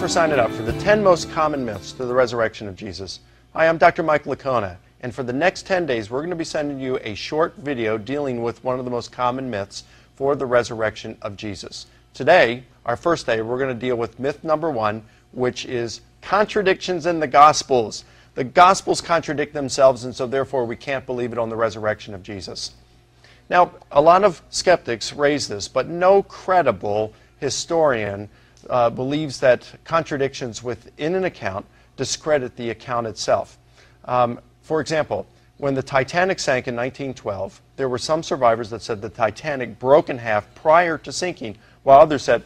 signing up for the 10 most common myths to the resurrection of Jesus. Hi, I'm Dr. Mike Licona, and for the next 10 days we're going to be sending you a short video dealing with one of the most common myths for the resurrection of Jesus. Today, our first day, we're going to deal with myth number 1, which is contradictions in the Gospels. The Gospels contradict themselves, and so therefore we can't believe it on the resurrection of Jesus. Now, a lot of skeptics raise this, but no credible historian believes that contradictions within an account discredit the account itself. For example, when the Titanic sank in 1912, there were some survivors that said the Titanic broke in half prior to sinking, while others said,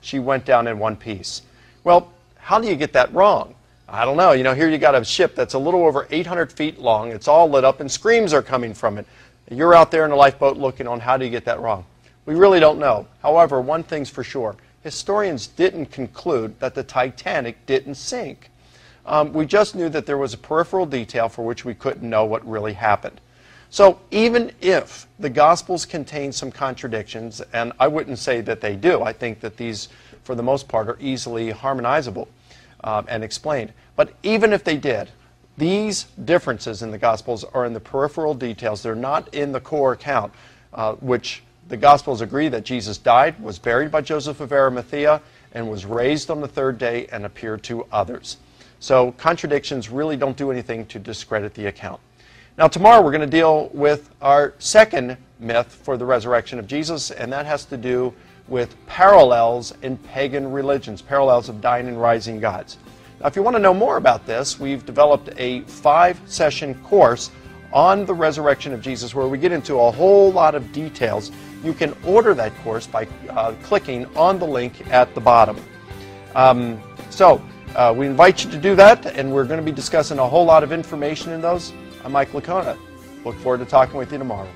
she went down in one piece. Well, how do you get that wrong? I don't know. Here you got a ship that's a little over 800 feet long. It's all lit up and screams are coming from it. You're out there in a lifeboat looking on. How do you get that wrong? We really don't know. However, one thing's for sure. Historians didn't conclude that the Titanic didn't sink. We just knew that there was a peripheral detail for which we couldn't know what really happened. So even if the Gospels contain some contradictions, and I wouldn't say that they do, I think that these, for the most part, are easily harmonizable and explained. But even if they did, these differences in the Gospels are in the peripheral details. They're not in the core account, which the Gospels agree that Jesus died, was buried by Joseph of Arimathea, and was raised on the third day and appeared to others. So contradictions really don't do anything to discredit the account. Now tomorrow we're going to deal with our second myth for the resurrection of Jesus, and that has to do with parallels in pagan religions, parallels of dying and rising gods. Now if you want to know more about this, we've developed a 5-session course on the resurrection of Jesus where we get into a whole lot of details. You can order that course by clicking on the link at the bottom. We invite you to do that, and we're going to be discussing a whole lot of information in those. I'm Mike Licona. Look forward to talking with you tomorrow.